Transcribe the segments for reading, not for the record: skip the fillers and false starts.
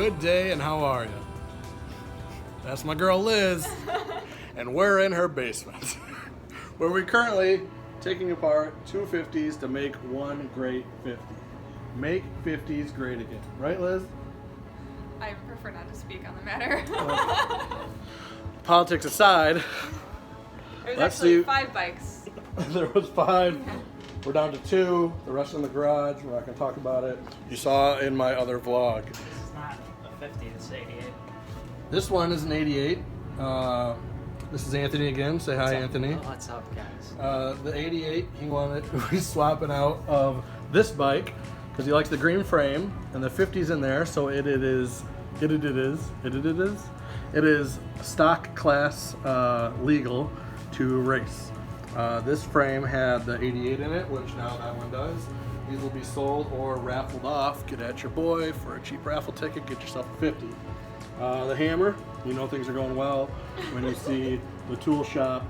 Good day, and how are you? That's my girl Liz, and we're in her basement, where we're currently taking apart two 50s to make one great 50. Make 50s great again. Right, Liz? I prefer not to speak on the matter. Politics aside, There's let's actually see. 5 bikes. There was 5. We're down to 2. The rest in the garage. We're not going to talk about it. You saw in my other vlog. This is not a 50, this is 88. This one is an 88. This is Anthony again. Say hi, Anthony. What's up, guys? The 88, he wanted we swap it out of this bike because he likes the green frame, and the 50's in there, so it is stock class legal to race. This frame had the 88 in it, which now that one does. These will be sold or raffled off. Get at your boy for a cheap raffle ticket. Get yourself a 50. The hammer, you know things are going well when you see the tool shop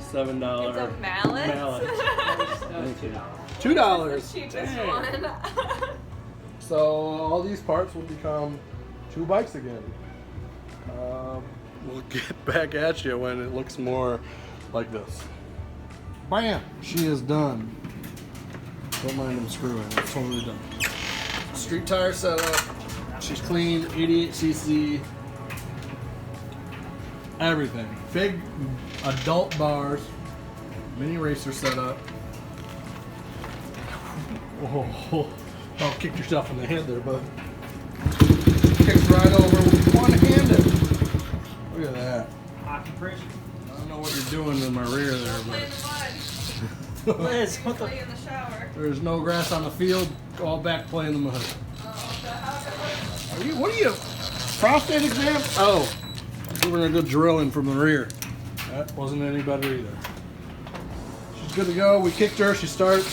$7 It's a mallet. Thank you. $2. $2. It's the cheapest Dang. one. So all these parts will become 2 bikes again. We'll get back at you when it looks more like this. Bam! She is done. Don't mind them screwing. It's totally done. Street tire setup. She's clean. 88cc. Everything. Big adult bars. Mini racer setup. Oh, kicked yourself in the head there, bud. Kicked right over one-handed. Look at that. Hockey pressure. I don't know what you're doing in my rear there, Don't play in but the mud. Liz, what the? Play in the shower. there's no grass on the field. All back playing the mud. What are you? Prostate exam? Oh, doing a good drilling from the rear. That wasn't any better either. She's good to go. We kicked her. She starts.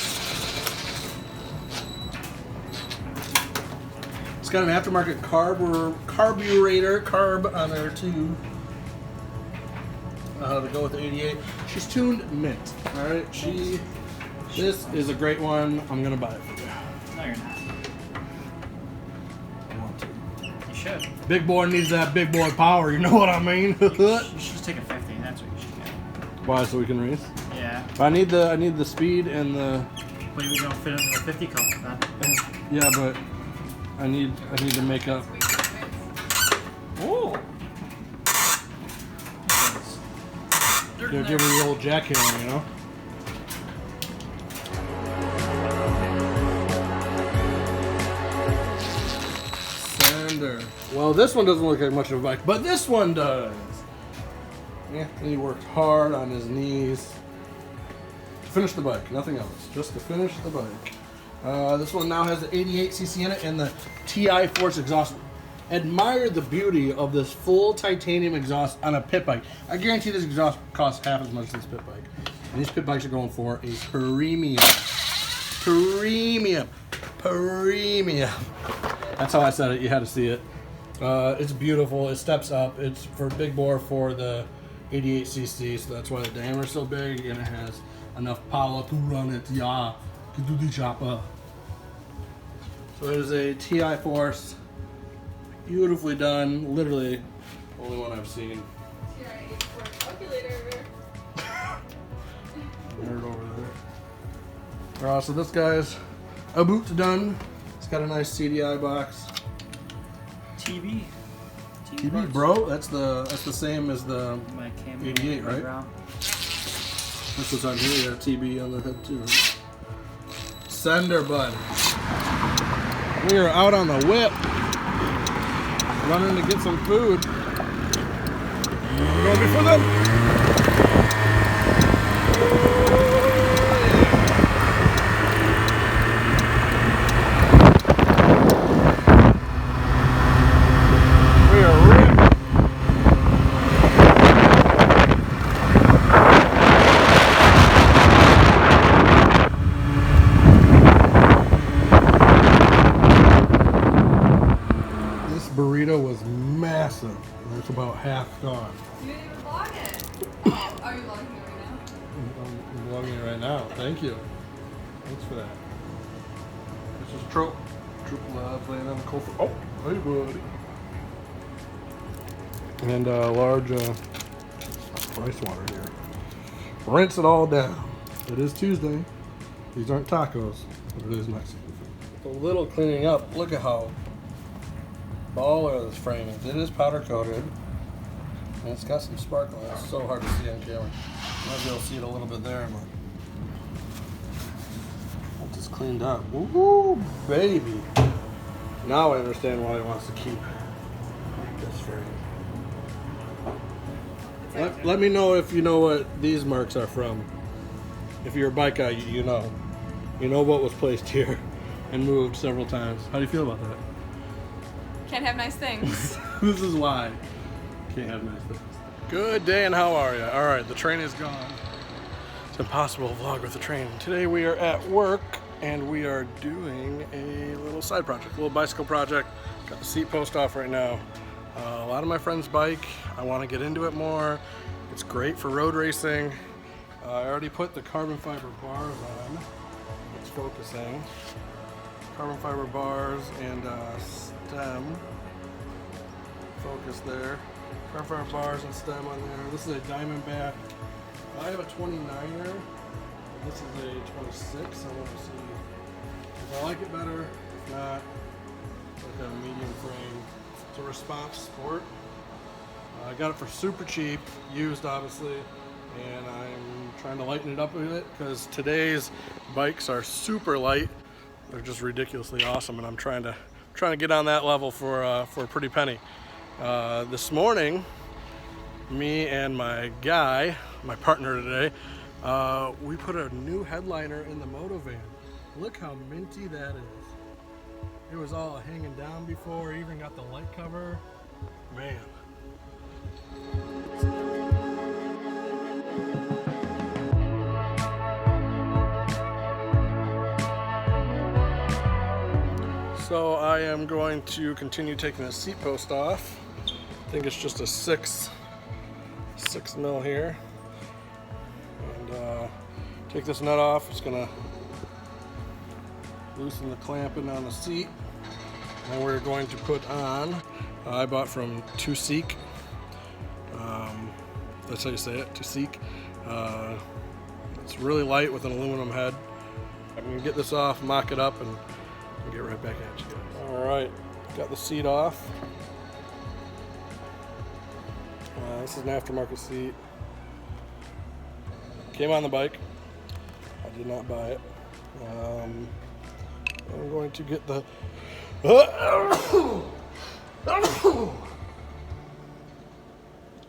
It's got an aftermarket carburetor carb on there too. How to go with the 88. She's tuned mint. All right. This is a great one. I'm gonna buy it for you. No, you're not. I want to. You should. Big boy needs that big boy power. You know what I mean? You should just take a 50. That's what you should get. Why? So we can race. Yeah. I need the speed and the. But we don't fit into the 50 cup then. Yeah, but I need to make up. Oh. Give her the old jackhammer, you know. Sander. Well, this one doesn't look like much of a bike, but this one does. Anthony worked hard on his knees to finish the bike, nothing else, just to finish the bike. This one now has the 88cc in it and the TI Force exhaust. Admire the beauty of this full titanium exhaust on a pit bike. I guarantee this exhaust costs half as much as this pit bike. And these pit bikes are going for a premium. That's how I said it. You had to see it. It's beautiful. It steps up. It's for big bore for the 88cc, so that's why the diameter's so big, and it has enough power to run it. Yeah, to do the chopper. So there's a TI Force. Beautifully done. Literally, only one I've seen. TI calculator. Nerd over there. So this guy's a boot done. It's got a nice CDI box. TV. TV, box. bro. That's the same as the My camera. 88, right? That's what's on here. Yeah, TB on the head too. Sender bud. We are out on the whip. Running to get some food. We're going before them. We are ripping. This burrito was massive. It's about half gone. You didn't even vlog it. Are you vlogging it right now? I'm vlogging it right now. Thank you. Thanks for that. This is Troop Love laying on the cold. Oh, hey buddy. And a large rice water here. Rinse it all down. It is Tuesday. These aren't tacos, but it is Mexican food. A little cleaning up. Look at how baller this frame is. It is powder coated. And it's got some sparkle. It's so hard to see on camera. Might be able to see it a little bit there, but once it's cleaned up. Woo, baby. Now I understand why he wants to keep this frame. Let me know if you know what these marks are from. If you're a bike guy, you know. You know what was placed here and moved several times. How do you feel about that? Can't have nice things. This is why. Can't have nice things. Good day, and how are you? All right, the train is gone. It's impossible to vlog with the train. Today we are at work and we are doing a little side project, a little bicycle project. Got the seat post off right now. A lot of my friends bike. I want to get into it more. It's great for road racing. I already put the carbon fiber bars on. It's focusing. Carbon fiber bars and stem. Focus there. Carbon fiber bars and stem on there. This is a Diamondback. I have a 29er. This is a 26. I want to see if I like it better. If not, like a medium frame. It's a Response Sport. I got it for super cheap, used obviously, and I'm trying to lighten it up a bit because today's bikes are super light. They're just ridiculously awesome, and I'm trying to get on that level for a pretty penny. This morning, me and my guy, my partner today, we put a new headliner in the Motovan. Look how minty that is. It was all hanging down before, even got the light cover. Man. So I am going to continue taking the seat post off. I think it's just a 6 mil here. And take this nut off. It's gonna loosen the clamping on the seat. And we're going to put on, I bought from Tuseek. That's how you say it, Tuseek. It's really light with an aluminum head. I'm gonna get this off, mock it up, and get right back at you guys. All right, got the seat off. This is an aftermarket seat. Came on the bike. I did not buy it. I'm going to get the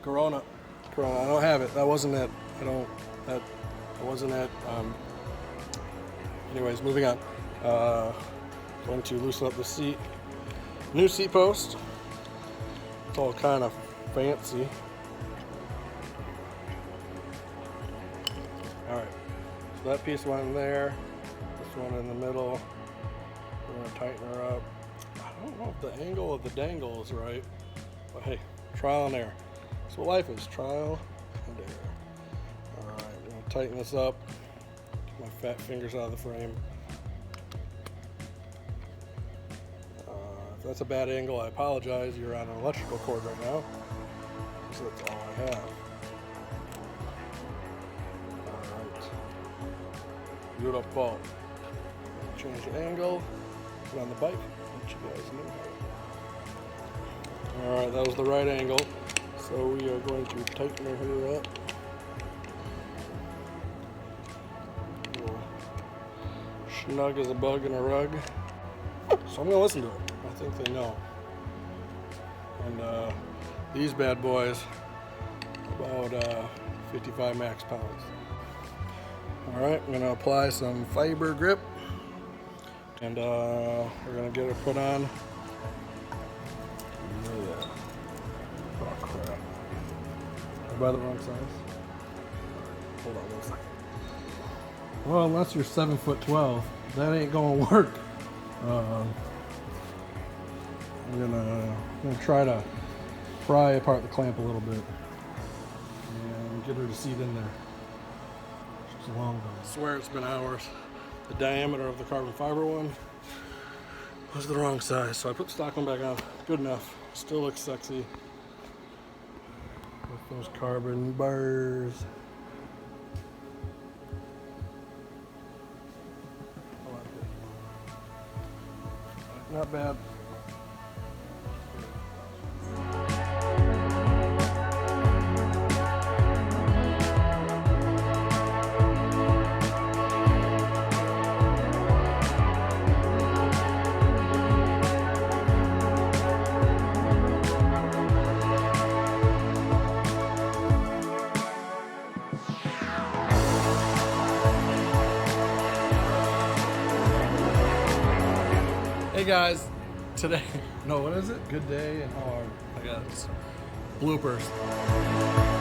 Corona. I don't have it. That wasn't it. That wasn't it. Anyways, moving on. Going to loosen up the seat. New seat post. It's all kind of fancy. Alright, so that piece went in there. This one in the middle. We're going to tighten her up. I don't know if the angle of the dangle is right, but hey, trial and error. That's what life is, trial and error. Alright, I'm going to tighten this up. Get my fat fingers out of the frame. If that's a bad angle, I apologize. You're on an electrical cord right now. So that's all I have. Alright. Beautiful. Change the angle. Put on the bike. Let you guys know. Alright, that was the right angle. So we are going to tighten her up. Snug as a bug in a rug. So I'm going to listen to it. I think they know. And these bad boys, about 55 max pounds. Alright, I'm going to apply some fiber grip. And we're going to get it put on. Yeah. Oh crap. Am I by the wrong size? Hold on 1 second. Well, unless you're 7'12", that ain't going to work. I'm gonna try to pry apart the clamp a little bit and get her to seat in there. She's long gone. I swear it's been hours. The diameter of the carbon fiber one was the wrong size, so I put the stock one back on. Good enough. Still looks sexy. Those carbon burrs. I like it. Not bad. Hey guys, today, no, what is it? Good day and hard. I got bloopers.